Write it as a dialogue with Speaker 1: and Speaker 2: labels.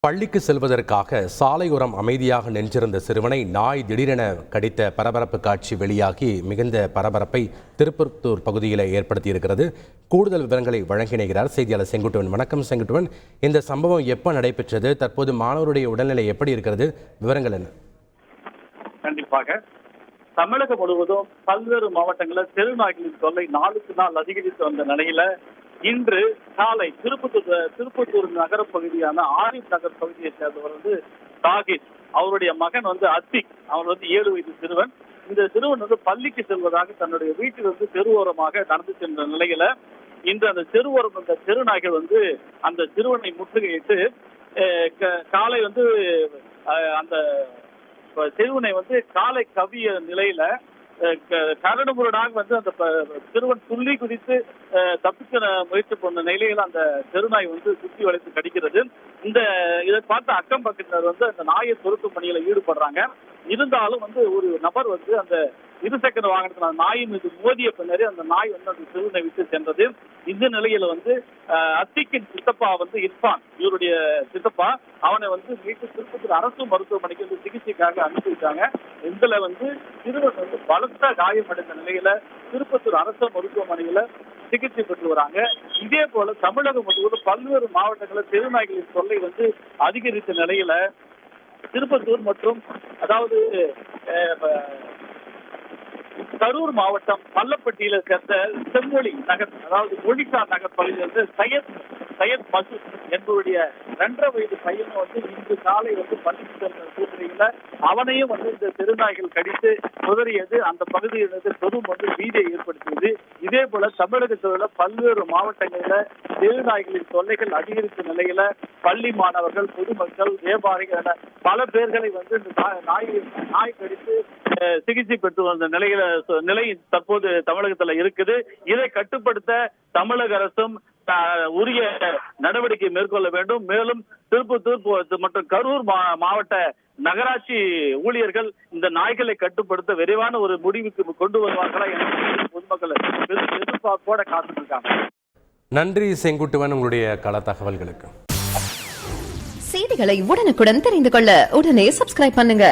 Speaker 1: பள்ளிக்கு செல்வதற்காக சாலையோரம் அமைதியாக நின்றிருந்த சிறுவனை நாய் திடீரென கடித்த பரபரப்பு காட்சி வெளியாகி மிகுந்த பரபரப்பை திருப்பத்தூர் பகுதியில் ஏற்படுத்தியிருக்கிறது. கூடுதல் விவரங்களை வழங்கினார் செய்தியாளர் செங்குட்டுவன். வணக்கம் செங்குட்டுவன், இந்த சம்பவம் எப்போ நடைபெற்றது? தற்போது மாணவருடைய உடல்நிலை எப்படி இருக்கிறது? விவரங்கள் என்ன?
Speaker 2: கண்டிப்பாக தமிழகம் முழுவதும் பல்வேறு மாவட்டங்களில் தெருநாய்களின் தொல்லை நாளுக்கு நாள் அதிகரித்து வந்த நிலையில இன்று காலை திருப்பத்தூர் நகர பகுதியான ஆரிஃப் நகர் பகுதியை சேர்ந்தவர் தாகித், அவருடைய மகன் அத்திக், அவர் 7 வயது சிறுவன். இந்த சிறுவன் பள்ளிக்கு செல்வதாக தன்னுடைய வீட்டிலிருந்து தெருவோரமாக நடந்து சென்ற நிலையில இன்று அந்த தெருவோரம் அந்த தெருநாய்கள் அந்த சிறுவனை முற்றுகையிட்டு காலை அந்த சிறுவனை காலை கவிய நிலையில கரடுமுரடாக அந்த சிறுவன் துள்ளி குதித்து தப்பிக்க முயற்சி பண்ண நிலையில அந்த தெருநாய் சுற்றி வளைத்து கடிக்கிறது. இதை பார்த்த அக்கம் பக்கத்தினர் அந்த நாயை துரத்தும் பணியில ஈடுபடுறாங்க. இருந்தாலும் ஒரு நபர் அந்த இருசக்கர வாகனத்தில் அந்த நாயின் மீது மோதிய பின்னரே அந்த நாய் அந்த சிறுவனை விட்டு சென்றது. இந்த நிலையில அத்திக்கின் சித்தப்பா இர்பான், இவருடைய சித்தப்பா, அவனை மீட்டு திருப்பத்தூர் அரசு மருத்துவமனைக்கு சிகிச்சைக்காக அனுப்பி வச்சாங்க. இதுல சிறுவன் பலத்த காயமடைந்த நிலையில திருப்பத்தூர் அரசு மருத்துவமனையில சிகிச்சை பெற்று வராங்க. இதே போல தமிழகம் முழுவதும் பல்வேறு மாவட்டங்களில் தெருநாய்களின் தொல்லை அதிகரித்த நிலையில திருப்பத்தூர் மற்றும் கரூர் மாவட்டம் மல்லப்பட்டியில சேர்ந்த செம்மொழி நகர், ஒடிசா நகர் பகுதியில் சையத் மசூத் என்பவருடைய 2.5 வயது பையனும் இன்று காலை பள்ளிக்கு சென்ற சூழ்நிலையில அவனையும் இந்த தெருநாய்கள் கடித்து உதறியது. அந்த பகுதியில் பெரும் பீதியை ஏற்படுத்தியது. இதே போல தமிழகத்தில் பல்வேறு மாவட்டங்களில தெருநாய்களின் தொல்லைகள் அதிகரித்த நிலையில பள்ளி மாணவர்கள், பொதுமக்கள், வியாபாரிகள் என பல பேர்களை இந்த நாய் கடித்து சிகிச்சை பெற்று வந்த நிலை தற்போது தமிழகத்தில் இருக்குது. இதை கட்டுப்படுத்த தமிழக அரசும் உரிய நடவடிக்கை மேற்கொள்ள வேண்டும். மேலும் திருப்பத்தூர் மற்றும் கரூர் மாவட்ட நகராட்சி ஊழியர்கள் இந்த நாய்களை கட்டுப்படுத்த விரைவான ஒரு முடிவுக்கு கொண்டு வருவார்களா என பொதுமக்கள் எதிர்பார்ப்போட காத்திருக்காங்க.
Speaker 1: நன்றி செங்குட்டுவன், உங்களுடைய கள தகவல்களுக்கு.
Speaker 3: செய்திகளை உடனுக்குடன் தெரிந்து கொள்ள உடனே சப்ஸ்கிரைப் பண்ணுங்க.